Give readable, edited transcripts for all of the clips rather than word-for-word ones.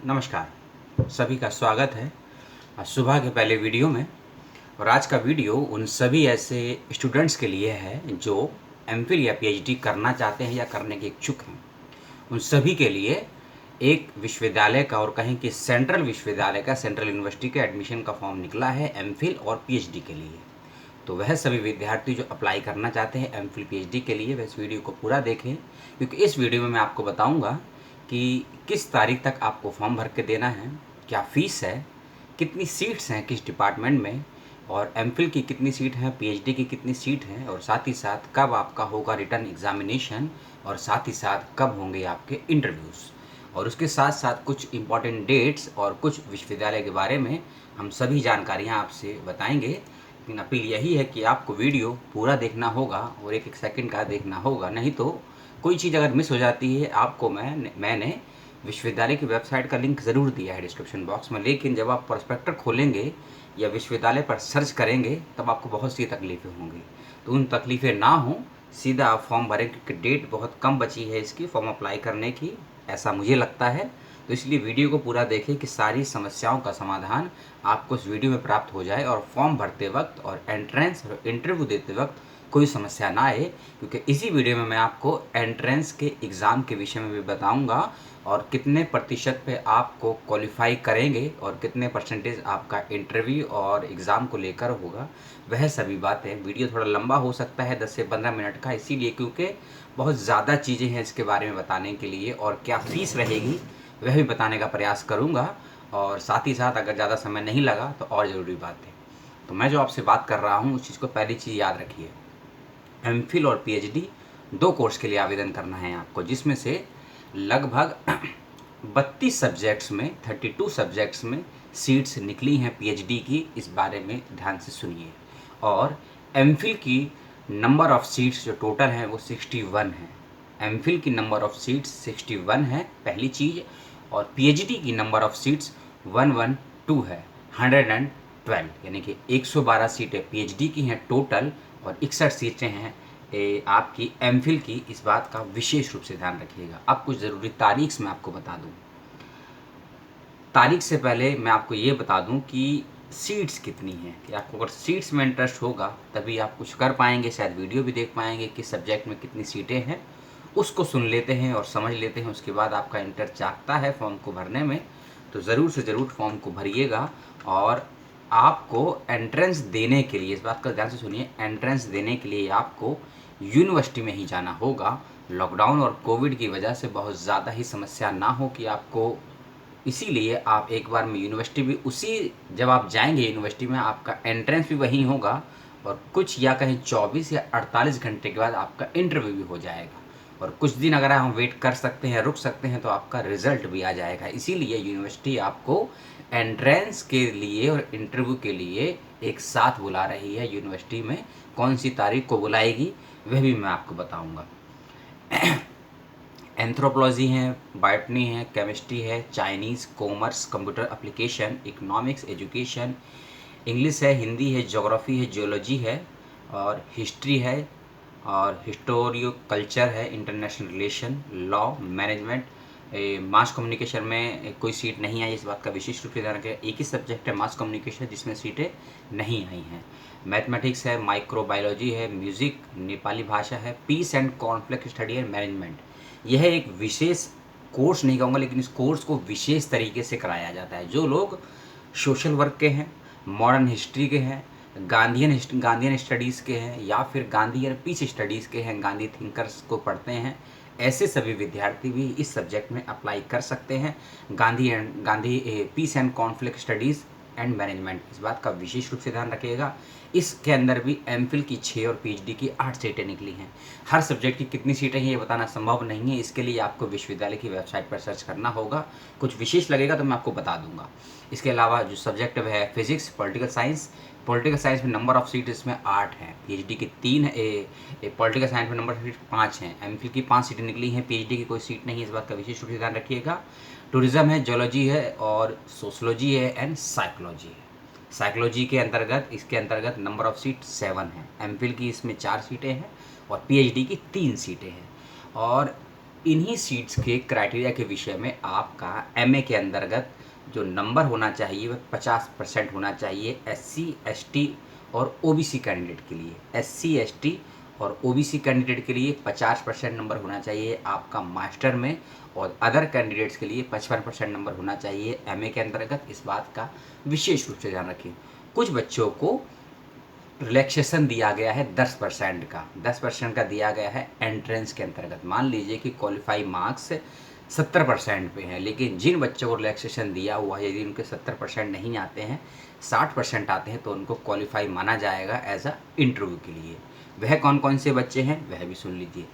नमस्कार, सभी का स्वागत है सुबह के पहले वीडियो में। और आज का वीडियो उन सभी ऐसे स्टूडेंट्स के लिए है जो एमफिल या पीएचडी करना चाहते हैं या करने के इच्छुक हैं। उन सभी के लिए एक विश्वविद्यालय का और कहें कि सेंट्रल विश्वविद्यालय का, सेंट्रल यूनिवर्सिटी का एडमिशन का फॉर्म निकला है एमफिल और पीएचडी के लिए। तो वह सभी विद्यार्थी जो अप्लाई करना चाहते हैं एमफिल पीएचडी के लिए, वह इस वीडियो को पूरा देखें, क्योंकि इस वीडियो में मैं आपको बताऊंगा कि किस तारीख तक आपको फॉर्म भर के देना है, क्या फ़ीस है, कितनी सीट्स हैं किस डिपार्टमेंट में, और एमफिल की कितनी सीट है, पीएचडी की कितनी सीट है, और साथ ही साथ कब आपका होगा रिटर्न एग्जामिनेशन, और साथ ही साथ कब होंगे आपके इंटरव्यूज़। और उसके साथ साथ कुछ इम्पॉर्टेंट डेट्स और कुछ विश्वविद्यालय के बारे में हम सभी जानकारियाँ आपसे बताएंगे। लेकिन अपील यही है कि आपको वीडियो पूरा देखना होगा और एक एक सेकंड का देखना होगा, नहीं तो कोई चीज़ अगर मिस हो जाती है आपको मैंने विश्वविद्यालय की वेबसाइट का लिंक ज़रूर दिया है डिस्क्रिप्शन बॉक्स में, लेकिन जब आप प्रोस्पेक्टर खोलेंगे या विश्वविद्यालय पर सर्च करेंगे तब आपको बहुत सी तकलीफ़ें होंगी। तो उन तकलीफ़ें ना हो, सीधा आप फॉर्म भरें, क्योंकि डेट बहुत कम बची है इसकी फॉर्म अप्लाई करने की, ऐसा मुझे लगता है। तो इसलिए वीडियो को पूरा देखें कि सारी समस्याओं का समाधान आपको इस वीडियो में प्राप्त हो जाए और फॉर्म भरते वक्त और एंट्रेंस और इंटरव्यू देते वक्त कोई समस्या ना आए। क्योंकि इसी वीडियो में मैं आपको एंट्रेंस के एग्ज़ाम के विषय में भी बताऊंगा और कितने प्रतिशत पे आपको क्वालिफाई करेंगे और कितने परसेंटेज आपका इंटरव्यू और एग्ज़ाम को लेकर होगा। वह सभी बातें, वीडियो थोड़ा लंबा हो सकता है 10 से 15 मिनट का, इसीलिए क्योंकि बहुत ज़्यादा चीज़ें हैं इसके बारे में बताने के लिए, और क्या फ़ीस रहेगी वह भी बताने का प्रयास करूंगा। और साथ ही साथ अगर ज़्यादा समय नहीं लगा तो और ज़रूरी बात है। तो मैं जो आपसे बात कर रहा हूँ उस चीज़ को पहली चीज़ याद रखिए, एमफिल और पीएचडी दो कोर्स के लिए आवेदन करना है आपको, जिसमें से लगभग 32 सब्जेक्ट्स में, 32 सब्जेक्ट्स में सीट्स निकली हैं पीएचडी की। इस बारे में ध्यान से सुनिए। और एमफिल की नंबर ऑफ़ सीट्स जो टोटल हैं वो 61 है। एमफिल की नंबर ऑफ़ सीट्स 61 है, पहली चीज़। और पीएचडी की नंबर ऑफ़ सीट्स 112 है, 112, यानी कि 112 सीटें पीएचडी की हैं टोटल, और 61 सीटें हैं आपकी एमफिल की। इस बात का विशेष रूप से ध्यान रखिएगा। अब कुछ ज़रूरी तारीख मैं आपको बता दूं। तारीख से पहले मैं आपको ये बता दूं कि सीट्स कितनी हैं, कि आपको अगर सीट्स में इंटरेस्ट होगा तभी आप कुछ कर पाएंगे, शायद वीडियो भी देख पाएंगे कि सब्जेक्ट में कितनी सीटें हैं, उसको सुन लेते हैं और समझ लेते हैं। उसके बाद आपका इंटरेस्ट जागता है फॉर्म को भरने में, तो ज़रूर से ज़रूर फॉर्म को भरिएगा। और आपको एंट्रेंस देने के लिए, इस बात का ध्यान से सुनिए, एंट्रेंस देने के लिए आपको यूनिवर्सिटी में ही जाना होगा। लॉकडाउन और कोविड की वजह से बहुत ज़्यादा ही समस्या ना हो कि आपको, इसीलिए आप एक बार में यूनिवर्सिटी भी उसी, जब आप जाएंगे यूनिवर्सिटी में आपका एंट्रेंस भी वहीं होगा, और कुछ या कहीं 24 या 48 घंटे के बाद आपका इंटरव्यू भी हो जाएगा। और कुछ दिन अगर हम वेट कर सकते हैं, रुक सकते हैं, तो आपका रिज़ल्ट भी आ जाएगा। इसीलिए यूनिवर्सिटी आपको एंट्रेंस के लिए और इंटरव्यू के लिए एक साथ बुला रही है। यूनिवर्सिटी में कौन सी तारीख को बुलाएगी वह भी मैं आपको बताऊंगा। एंथ्रोपोलॉजी है, बायोटनी है, केमिस्ट्री है, Chinese, commerce, computer application, economics, education, English है, हिंदी है, ज्योग्राफी है, जियोलॉजी है, और हिस्ट्री है, और हिस्टोरियो कल्चर है, international relation, law, management. Mass communication में कोई सीट नहीं आई, इस बात का विशेष रूप से ध्यान रखें। एक ही सब्जेक्ट है मास कम्युनिकेशन जिसमें सीटें नहीं आई हैं। मैथमेटिक्स है, माइक्रोबायोलॉजी है, म्यूज़िक, नेपाली भाषा है, peace and conflict study and management. यह एक विशेष कोर्स नहीं कहूँगा, लेकिन इस कोर्स को विशेष तरीके से कराया जाता है। जो लोग सोशल वर्क के हैं, मॉडर्न हिस्ट्री के हैं, गांधीयन स्टडीज़ के हैं, या फिर गांधीयन पीस स्टडीज़ के हैं, गांधी थिंकर्स को पढ़ते हैं, ऐसे सभी विद्यार्थी भी इस सब्जेक्ट में अप्लाई कर सकते हैं। Gandhi peace and conflict studies and management, इस बात का विशेष रूप से ध्यान रखिएगा। इसके अंदर भी एमफिल की 6 और पीएचडी की 8 सीटें निकली हैं। हर सब्जेक्ट की कितनी सीटें हैं ये बताना संभव नहीं है, इसके लिए आपको विश्वविद्यालय की वेबसाइट पर सर्च करना होगा। कुछ विशेष लगेगा तो मैं आपको बता दूंगा। इसके अलावा जो सब्जेक्ट है physics, political science. Political science में नंबर ऑफ सीट इसमें 8 हैं, पीएचडी की 3 है। पॉलिटिकल साइंस में नंबर ऑफ सीट 5 हैं, एमफिल की 5 सीटें निकली हैं, पीएचडी की कोई सीट नहीं है, इस बात का विशेष रूप से ध्यान रखिएगा। टूरिज्म है, जियोलॉजी है, और सोशलॉजी है एंड साइकोलॉजी है। साइकोलॉजी के अंतर्गत, इसके अंतर्गत नंबर ऑफ सीट 7 है। एमफिल की इसमें 4 सीटें हैं और पीएचडी की 3 सीटें हैं। और इन्हीं सीट्स के क्राइटेरिया के विषय में आपका एमए के अंतर्गत जो नंबर होना चाहिए वह 50% होना चाहिए एससी, एसटी और ओबीसी कैंडिडेट के लिए। एससी, एसटी और ओबीसी कैंडिडेट के लिए 50% नंबर होना चाहिए आपका मास्टर में, और अदर कैंडिडेट्स के लिए 55% नंबर होना चाहिए एमए के अंतर्गत। इस बात का विशेष रूप से ध्यान रखिए। कुछ बच्चों को रिलैक्सेशन दिया गया है 10% का दिया गया है एंट्रेंस के अंतर्गत। मान लीजिए कि क्वालिफाई मार्क्स 70% पे हैं, लेकिन जिन बच्चों को रिलैक्सेशन दिया हुआ है, यदि उनके 70% नहीं आते हैं, 60% आते हैं, तो उनको क्वालिफाई माना जाएगा एज अ इंटरव्यू के लिए। वह कौन कौन से बच्चे हैं वह भी सुन लीजिए।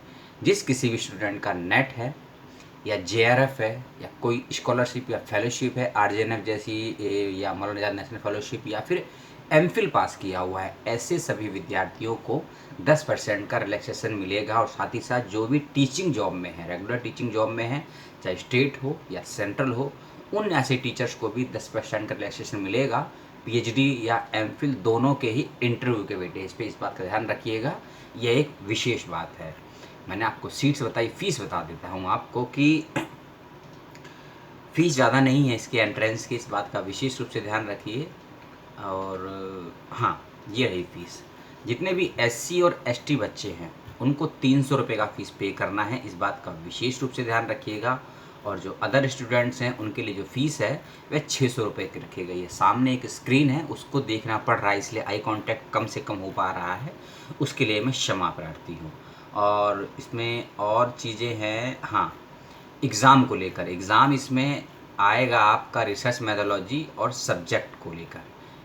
जिस किसी भी स्टूडेंट का नेट है या जेआरएफ है या कोई स्कॉलरशिप या फेलोशिप है आरजेएनएफ जैसी, या मौलाना आज़ाद नेशनल फेलोशिप, या फिर एमफिल पास किया हुआ है, ऐसे सभी विद्यार्थियों को 10% का रिलैक्सेशन मिलेगा। और साथ ही साथ जो भी टीचिंग जॉब में है, रेगुलर टीचिंग जॉब में है, चाहे स्टेट हो या सेंट्रल हो, उन ऐसे टीचर्स को भी 10% का रिलैक्सेशन मिलेगा। पीएचडी या एमफिल दोनों के ही इंटरव्यू के वेटेज पे, इस बात का ध्यान रखिएगा, यह एक विशेष बात है। मैंने आपको सीट्स बताई, फीस बता देता हूँ आपको कि फ़ीस ज़्यादा नहीं है इसके एंट्रेंस की, इस बात का विशेष रूप से ध्यान रखिए। और हाँ, ये रही फ़ीस। जितने भी एससी और एसटी बच्चे हैं उनको 300 रुपये का फ़ीस पे करना है, इस बात का विशेष रूप से ध्यान रखिएगा। और जो अदर स्टूडेंट्स हैं उनके लिए जो फ़ीस है वह 600 रुपये की रखी गई है। सामने एक स्क्रीन है, उसको देखना पड़ रहा है, इसलिए आई कांटेक्ट कम से कम हो पा रहा है, उसके लिए मैं क्षमा प्रार्थी हूँ। और इसमें और चीज़ें हैं, हाँ, एग्ज़ाम को लेकर। एग्ज़ाम इसमें आएगा आपका रिसर्च मेथोडोलॉजी और सब्जेक्ट को लेकर,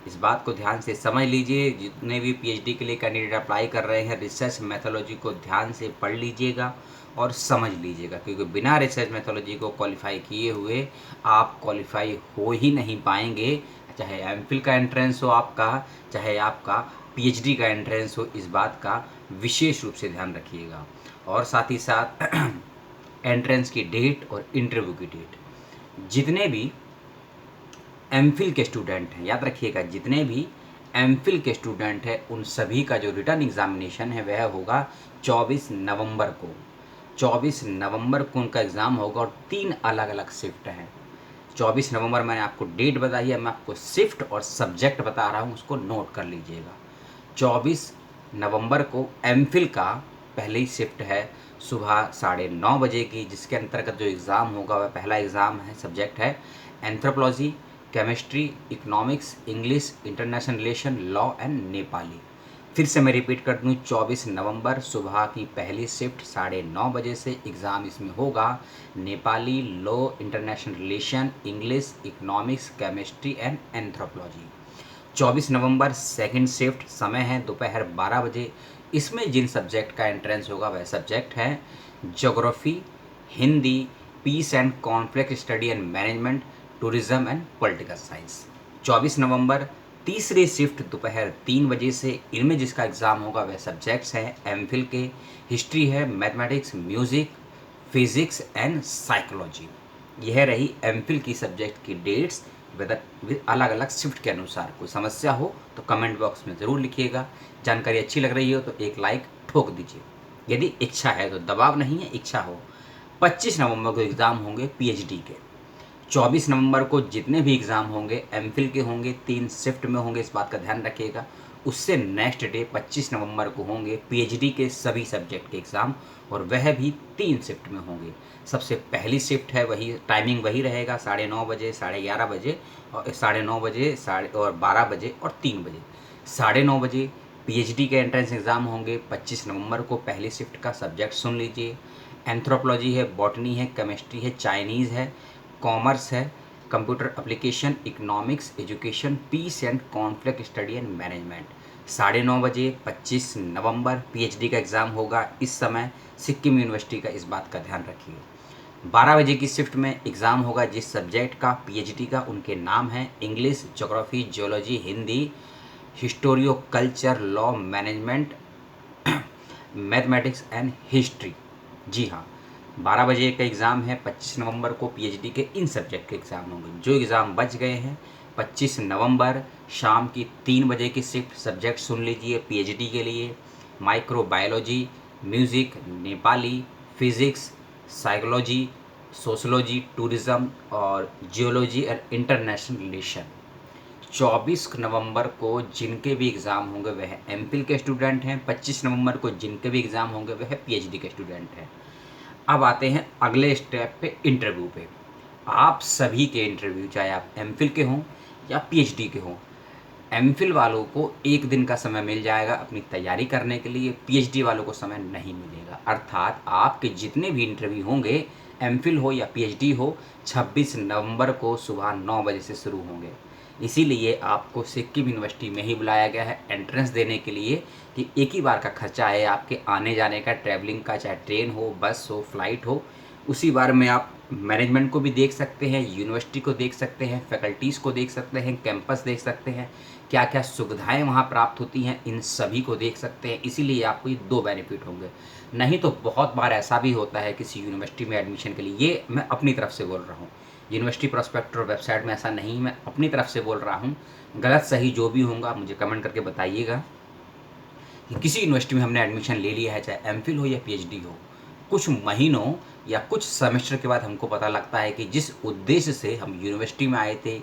इस बात को ध्यान से समझ लीजिए। जितने भी पीएचडी के लिए कैंडिडेट अप्लाई कर रहे हैं, रिसर्च मेथोडोलॉजी को ध्यान से पढ़ लीजिएगा और समझ लीजिएगा, क्योंकि बिना रिसर्च मेथोडोलॉजी को क्वालिफाई किए हुए आप क्वालिफाई हो ही नहीं पाएंगे, चाहे एमफिल का एंट्रेंस हो आपका, चाहे आपका पीएचडी का एंट्रेंस हो, इस बात का विशेष रूप से ध्यान रखिएगा। और साथ ही साथ एंट्रेंस की डेट और इंटरव्यू की डेट, जितने भी एमफिल के स्टूडेंट हैं, याद रखिएगा, जितने भी एमफिल के स्टूडेंट हैं उन सभी का जो रिटर्न एग्जामिनेशन है वह होगा 24 नवंबर को। 24 नवंबर को उनका एग्ज़ाम होगा और 3 अलग अलग शिफ्ट हैं। 24 नवंबर मैंने आपको डेट बताई है, मैं आपको शिफ्ट और सब्जेक्ट बता रहा हूँ, उसको नोट कर लीजिएगा। 24 नवंबर को एमफिल का पहली शिफ्ट है सुबह 9:30 बजे की, जिसके अंतर्गत जो एग्ज़ाम होगा वह पहला एग्ज़ाम है, सब्जेक्ट है anthropology, chemistry, economics, English, international relation, law and Nepali. फिर से मैं रिपीट कर दूँ, 24 नवंबर सुबह की पहली शिफ्ट 9:30 बजे से एग्ज़ाम इसमें होगा Nepali, law, international relation, English, economics, chemistry and anthropology. 24 November second shift, समय है दोपहर 12 बजे। इसमें जिन सब्जेक्ट का एंट्रेंस होगा वह सब्जेक्ट है geography, Hindi, peace and conflict study and management, tourism and political science. 24 नवंबर तीसरी शिफ्ट दोपहर 3 बजे से, इनमें जिसका एग्ज़ाम होगा वह सब्जेक्ट्स हैं एमफिल के, हिस्ट्री है, mathematics, music, physics and psychology. यह रही एमफिल की सब्जेक्ट की डेट्स विद अलग अलग शिफ्ट के अनुसार। कोई समस्या हो तो कमेंट बॉक्स में ज़रूर लिखिएगा। जानकारी अच्छी लग रही हो तो एक लाइक ठोक दीजिए, यदि इच्छा है तो, दबाव नहीं है, इच्छा हो। 25 नवंबर को एग्ज़ाम होंगे पीएचडी के। 24 नवंबर को जितने भी एग्ज़ाम होंगे एमफिल के होंगे, 3 शिफ्ट में होंगे, इस बात का ध्यान रखिएगा। उससे नेक्स्ट डे 25 नवंबर को होंगे पीएचडी के सभी सब्जेक्ट के एग्ज़ाम, और वह भी 3 शिफ्ट में होंगे। सबसे पहली शिफ्ट है वही, टाइमिंग वही रहेगा, 9:30 बजे, 11:30 बजे, और 9:30 बजे, 12 बजे और 3 बजे। 9:30 बजे पीएचडी के एंट्रेंस एग्ज़ाम होंगे 25 नवंबर को। पहली शिफ्ट का सब्जेक्ट सुन लीजिए, एंथ्रोपोलॉजी है, बॉटनी है, केमिस्ट्री है, चाइनीज़ है, कॉमर्स है, computer application, economics, education, peace and conflict study and management. 9:30 बजे 25 नवंबर पीएचडी का एग्ज़ाम होगा। इस समय सिक्किम यूनिवर्सिटी का, इस बात का ध्यान रखिए। 12 बजे की शिफ्ट में एग्ज़ाम होगा जिस सब्जेक्ट का, पीएचडी का, उनके नाम हैं इंग्लिश, ज्योग्राफी, जियोलॉजी, हिंदी, हिस्टोरियो culture, law, management, mathematics and history. जी हाँ, 12 बजे का एग्ज़ाम है 25 नवंबर को, पीएचडी के इन सब्जेक्ट के एग्ज़ाम होंगे। जो एग्ज़ाम बच गए हैं 25 नवंबर शाम की 3 बजे की शिफ्ट, सब्जेक्ट सुन लीजिए पीएचडी के लिए, microbiology, music, Nepali, physics, psychology, sociology, tourism और जियोलॉजी और इंटरनेशनल रिलेशन। 24 नवंबर को जिनके भी एग्ज़ाम होंगे वह एमफिल के स्टूडेंट हैं, 25 नवंबर को जिनके भी एग्ज़ाम होंगे वह पीएचडी के स्टूडेंट हैं। अब आते हैं अगले स्टेप पे, इंटरव्यू पे। आप सभी के इंटरव्यू, चाहे आप एमफिल के हों या पीएचडी के हों, एमफिल वालों को 1 दिन का समय मिल जाएगा अपनी तैयारी करने के लिए, पीएचडी वालों को समय नहीं मिलेगा। अर्थात आपके जितने भी इंटरव्यू होंगे, एमफिल हो या पीएचडी हो, 26 नवंबर को सुबह 9 बजे से शुरू होंगे। इसीलिए आपको सिक्किम यूनिवर्सिटी में ही बुलाया गया है एंट्रेंस देने के लिए, कि एक ही बार का खर्चा है आपके आने जाने का, ट्रैवलिंग का, चाहे ट्रेन हो, बस हो, फ्लाइट हो। उसी बार में आप मैनेजमेंट को भी देख सकते हैं, यूनिवर्सिटी को देख सकते हैं, फैकल्टीज़ को देख सकते हैं, कैंपस देख सकते हैं, क्या क्या सुविधाएं वहाँ प्राप्त होती हैं, इन सभी को देख सकते हैं। इसीलिए आपको ये 2 बेनिफिट होंगे। नहीं तो बहुत बार ऐसा भी होता है किसी यूनिवर्सिटी में एडमिशन के लिए, ये मैं अपनी तरफ से बोल रहा हूँ, यूनिवर्सिटी प्रोस्पेक्टर वेबसाइट में ऐसा नहीं, मैं अपनी तरफ से बोल रहा हूँ। गलत सही जो भी होगा मुझे कमेंट करके बताइएगा कि किसी यूनिवर्सिटी में हमने एडमिशन ले लिया है, चाहे एमफिल हो या पीएचडी हो, कुछ महीनों या कुछ सेमेस्टर के बाद हमको पता लगता है कि जिस उद्देश्य से हम यूनिवर्सिटी में आए थे,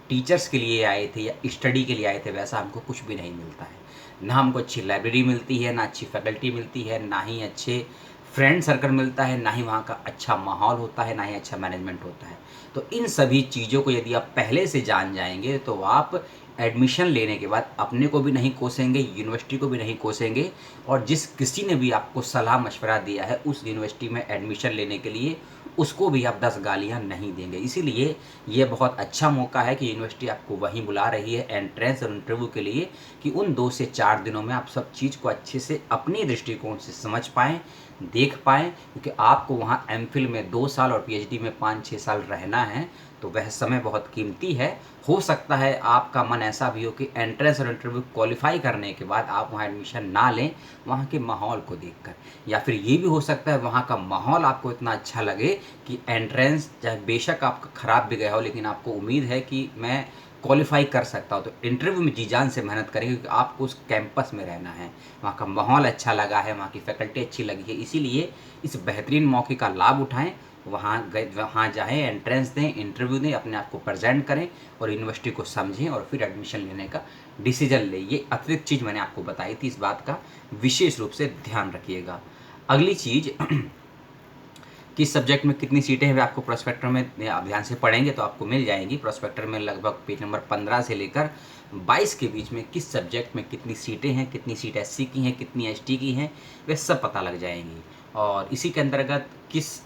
टीचर्स के लिए आए थे या स्टडी के लिए आए थे, वैसा हमको कुछ भी नहीं मिलता है। ना हमको अच्छी लाइब्रेरी मिलती है, ना अच्छी फैकल्टी मिलती है, ना ही अच्छे फ्रेंड सर्कल मिलता है, ना ही वहाँ का अच्छा माहौल होता है, ना ही अच्छा मैनेजमेंट होता है। तो इन सभी चीज़ों को यदि आप पहले से जान जाएंगे तो आप एडमिशन लेने के बाद अपने को भी नहीं कोसेंगे, यूनिवर्सिटी को भी नहीं कोसेंगे, और जिस किसी ने भी आपको सलाह मशवरा दिया है उस यूनिवर्सिटी में एडमिशन लेने के लिए, उसको भी आप 10 गालियाँ नहीं देंगे। इसीलिए ये बहुत अच्छा मौका है कि यूनिवर्सिटी आपको वहीं बुला रही है एंट्रेंस और इंटरव्यू के लिए, कि उन 2 से 4 दिनों में आप सब चीज़ को अच्छे से अपनी दृष्टिकोण से समझ पाएँ, देख पाएँ। क्योंकि आपको वहाँ एमफिल में 2 साल और पीएचडी में 5-6 साल रहना है, तो वह समय बहुत कीमती है। हो सकता है आपका मन ऐसा भी हो कि एंट्रेंस और इंटरव्यू क्वालिफाई करने के बाद आप वहाँ एडमिशन ना लें, वहाँ के माहौल को देखकर, या फिर ये भी हो सकता है वहाँ का माहौल आपको इतना अच्छा लगे कि एंट्रेंस चाहे बेशक आपका ख़राब भी गया हो, लेकिन आपको उम्मीद है कि मैं क्वालिफाई कर सकता हूँ, तो इंटरव्यू में जी जान से मेहनत करेंगे, क्योंकि आपको उस कैंपस में रहना है, वहाँ का माहौल अच्छा लगा है, वहाँ की फैकल्टी अच्छी लगी है। इसीलिए इस बेहतरीन मौके का लाभ उठाएं, वहाँ जाएँ, एंट्रेंस दें, इंटरव्यू दें, अपने आप को प्रेजेंट करें और यूनिवर्सिटी को समझें और फिर एडमिशन लेने का डिसीजन लें। ये अतिरिक्त चीज़ मैंने आपको बताई थी, इस बात का विशेष रूप से ध्यान रखिएगा। अगली चीज़, किस सब्जेक्ट में कितनी सीटें हैं, वे आपको प्रोस्पेक्टर में आप ध्यान से पढ़ेंगे तो आपको मिल जाएंगी। प्रोस्पेक्टर में लगभग पेज नंबर 15 से लेकर 22 के बीच में किस सब्जेक्ट में कितनी सीटें हैं, कितनी सीट एससी की हैं, कितनी एसटी की हैं, वे सब पता लग जाएंगी। और इसी के अंतर्गत किस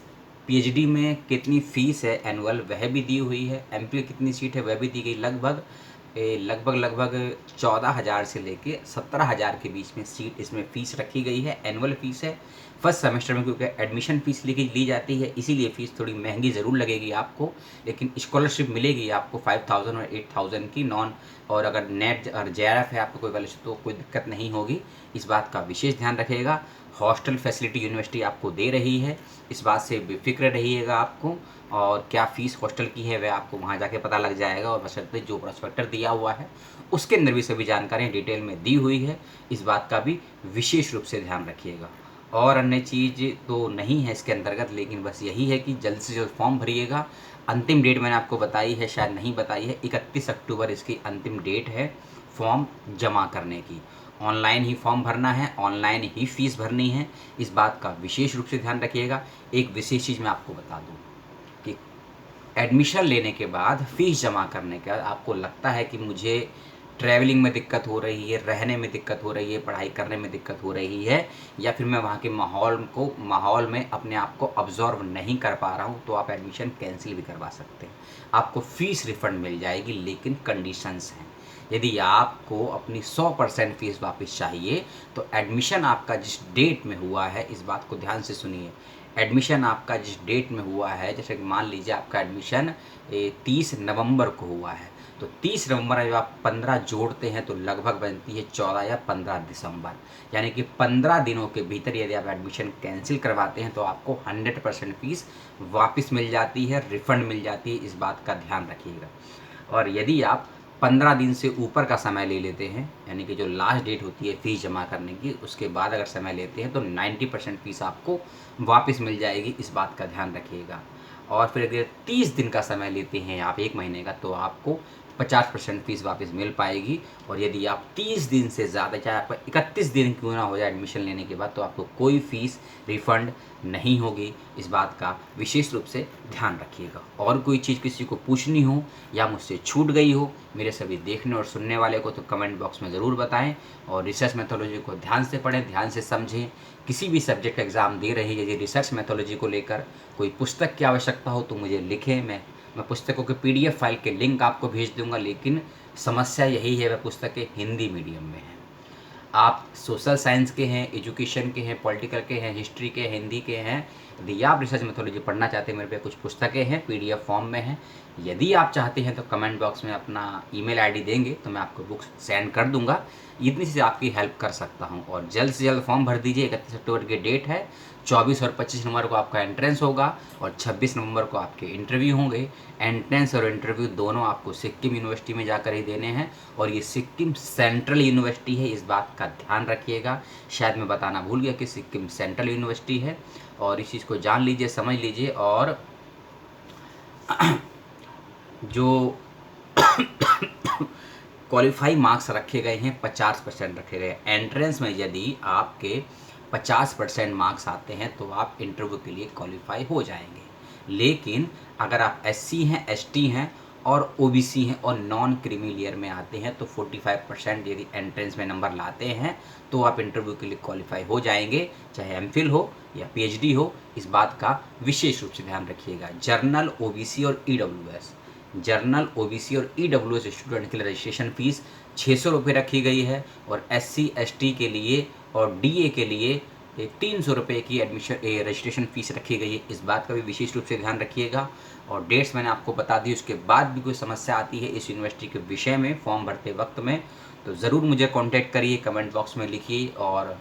पीएचडी में कितनी फ़ीस है एनुअल, वह भी दी हुई है। एमफिल कितनी सीट है वह भी दी गई। लगभग 14,000 से लेके 17,000 के बीच में सीट इसमें फ़ीस रखी गई है, एनुअल फ़ीस है। फर्स्ट सेमेस्टर में क्योंकि एडमिशन फ़ीस ली जाती है, इसीलिए फ़ीस थोड़ी महंगी ज़रूर लगेगी आपको, लेकिन स्कॉलरशिप मिलेगी आपको 5,000 और 8,000 की नॉन। और अगर नेट और जेआरएफ है आपको कोई वाले तो कोई दिक्कत नहीं होगी, इस बात का विशेष ध्यान रखिएगा। हॉस्टल फैसिलिटी यूनिवर्सिटी आपको दे रही है, इस बात से बेफिक्र रहिएगा आपको। और क्या फ़ीस हॉस्टल की है वह आपको वहाँ जाके पता लग जाएगा, और बशर्ते जो प्रोस्पेक्टर दिया हुआ है उसके अंदर भी सभी जानकारी डिटेल में दी हुई है, इस बात का भी विशेष रूप से ध्यान रखिएगा। और अन्य चीज़ तो नहीं है इसके अंतर्गत, लेकिन बस यही है कि जल्द से जल्द फॉर्म भरिएगा। अंतिम डेट मैंने आपको बताई है, शायद नहीं बताई है, 31 अक्टूबर इसकी अंतिम डेट है फॉर्म जमा करने की। ऑनलाइन ही फॉर्म भरना है, ऑनलाइन ही फ़ीस भरनी है, इस बात का विशेष रूप से ध्यान रखिएगा। एक विशेष चीज़ मैं आपको बता दूँ कि एडमिशन लेने के बाद फ़ीस जमा करने के बाद आपको लगता है कि मुझे ट्रैवलिंग में दिक्कत हो रही है, रहने में दिक्कत हो रही है, पढ़ाई करने में दिक्कत हो रही है, या फिर मैं वहाँ के माहौल में अपने आप को ऑब्जर्व नहीं कर पा रहा हूँ, तो आप एडमिशन कैंसिल भी करवा सकते हैं। आपको फ़ीस रिफ़ंड मिल जाएगी, लेकिन कंडीशंस हैं। यदि आपको अपनी 100% फ़ीस वापस चाहिए तो एडमिशन आपका जिस डेट में हुआ है, इस बात को ध्यान से सुनिए, एडमिशन आपका जिस डेट में हुआ है, जैसे कि मान लीजिए आपका एडमिशन 30 नवंबर को हुआ है, तो 30 नवंबर में जब आप 15 जोड़ते हैं तो लगभग बनती है 14 या 15 दिसंबर। यानी कि 15 दिनों के भीतर यदि आप एडमिशन कैंसिल करवाते हैं तो आपको 100% फ़ीस वापस मिल जाती है, रिफ़ंड मिल जाती है, इस बात का ध्यान रखिएगा। और यदि आप 15 दिन से ऊपर का समय ले लेते हैं, यानी कि जो लास्ट डेट होती है फ़ीस जमा करने की, उसके बाद अगर समय लेते हैं तो 90% फ़ीस आपको वापस मिल जाएगी, इस बात का ध्यान रखिएगा। और फिर अगर 30 दिन का समय लेते हैं आप 1 महीने का, तो आपको 50% फ़ीस वापस मिल पाएगी। और यदि आप 30 दिन से ज़्यादा, चाहे आपका 31 दिन क्यों ना हो जाए एडमिशन लेने के बाद, तो आपको कोई फ़ीस रिफ़ंड नहीं होगी, इस बात का विशेष रूप से ध्यान रखिएगा। और कोई चीज़ किसी को पूछनी हो या मुझसे छूट गई हो मेरे सभी देखने और सुनने वाले को, तो कमेंट बॉक्स में ज़रूर बताएं। और रिसर्च मेथोडोलॉजी को ध्यान से पढ़ें, ध्यान से समझें। किसी भी सब्जेक्ट का एग्ज़ाम दे रहे हैं, यदि रिसर्च मेथोडोलॉजी को लेकर कोई पुस्तक की आवश्यकता हो तो मुझे लिखें, मैं पुस्तकों के PDF फाइल के लिंक आपको भेज दूंगा। लेकिन समस्या यही है, वह पुस्तकें हिंदी मीडियम में हैं। आप सोशल साइंस के हैं, एजुकेशन के हैं, पॉलिटिकल के हैं, हिस्ट्री के, हिंदी के हैं, यदि आप रिसर्च मेथोडोलॉजी पढ़ना चाहते हैं, मेरे पे कुछ पुस्तकें हैं, PDF फॉर्म में हैं। यदि आप चाहते हैं तो कमेंट बॉक्स में अपना ईमेल आईडी देंगे तो मैं आपको बुक्स सेंड कर दूंगा। इतनी सी आपकी हेल्प कर सकता हूं। और जल्द से जल्द फॉर्म भर दीजिए। 31 अक्टूबर की डेट है। 24 और 25 नवंबर को आपका एंट्रेंस होगा और 26 नवंबर को आपके इंटरव्यू होंगे। एंट्रेंस और इंटरव्यू दोनों आपको सिक्किम यूनिवर्सिटी में जाकर ही देने हैं। और ये सिक्किम सेंट्रल यूनिवर्सिटी है, इस बात का ध्यान रखिएगा। शायद मैं बताना भूल गया कि सिक्किम सेंट्रल यूनिवर्सिटी है। और इस चीज़ को जान लीजिए, समझ लीजिए। और जो क्वालिफाई मार्क्स रखे गए हैं 50% रखे गए। एंट्रेंस में यदि आपके 50% मार्क्स आते हैं तो आप इंटरव्यू के लिए क्वालिफाई हो जाएंगे। लेकिन अगर आप SC हैं, ST हैं और OBC हैं और नॉन क्रीमी लेयर में आते हैं तो 45% यदि एंट्रेंस में नंबर लाते हैं तो आप इंटरव्यू के लिए क्वालिफाई हो जाएंगे, चाहे MPhil हो या PhD हो। इस बात का विशेष रूप से ध्यान रखिएगा। जर्नल, OBC और EWS, जर्नल, OBC और EWS स्टूडेंट के लिए रजिस्ट्रेशन फ़ीस 600 रुपये रखी गई है। और SC ST के लिए और DA के लिए 300 रुपये की एडमिशन रजिस्ट्रेशन फ़ीस रखी गई है। इस बात का भी विशेष रूप से ध्यान रखिएगा। और डेट्स मैंने आपको बता दी। उसके बाद भी कोई समस्या आती है इस यूनिवर्सिटी के विषय में फॉर्म भरते वक्त में, तो ज़रूर मुझे कॉन्टैक्ट करिए, कमेंट बॉक्स में लिखिए। और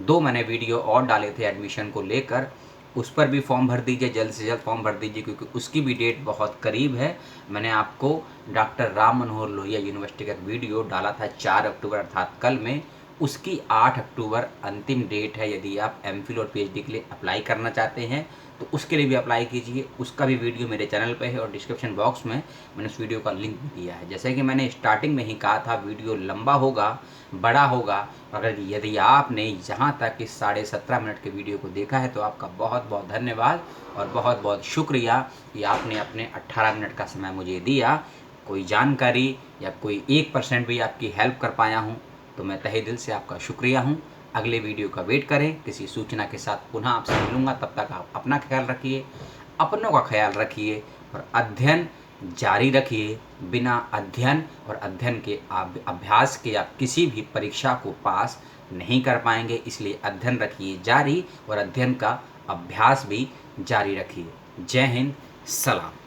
2 मैंने वीडियो और डाले थे एडमिशन को लेकर, उस पर भी फॉर्म भर दीजिए, जल्द से जल्द फॉर्म भर दीजिए, क्योंकि उसकी भी डेट बहुत करीब है। मैंने आपको डॉक्टर राम मनोहर लोहिया यूनिवर्सिटी का एक वीडियो डाला था 4 अक्टूबर अर्थात कल में, उसकी 8 अक्टूबर अंतिम डेट है। यदि आप MPhil और PhD के लिए अप्लाई करना चाहते हैं तो उसके लिए भी अप्लाई कीजिए। उसका भी वीडियो मेरे चैनल पे है और डिस्क्रिप्शन बॉक्स में मैंने उस वीडियो का लिंक भी दिया है। जैसे कि मैंने स्टार्टिंग में ही कहा था, वीडियो लंबा होगा, बड़ा होगा। अगर यदि आपने यहाँ तक इस 17.5 मिनट के वीडियो को देखा है तो आपका बहुत बहुत धन्यवाद और बहुत बहुत शुक्रिया कि आपने अपने 18 मिनट का समय मुझे दिया। कोई जानकारी या कोई 1% भी आपकी हेल्प कर पाया हूँ तो मैं तहे दिल से आपका शुक्रिया हूँ। अगले वीडियो का वेट करें, किसी सूचना के साथ पुनः आपसे मिलूँगा। तब तक आप अपना ख्याल रखिए, अपनों का ख्याल रखिए और अध्ययन जारी रखिए। बिना अध्ययन और अध्ययन के अभ्यास के आप किसी भी परीक्षा को पास नहीं कर पाएंगे। इसलिए अध्ययन रखिए जारी और अध्ययन का अभ्यास भी जारी रखिए। जय हिंद, सलाम।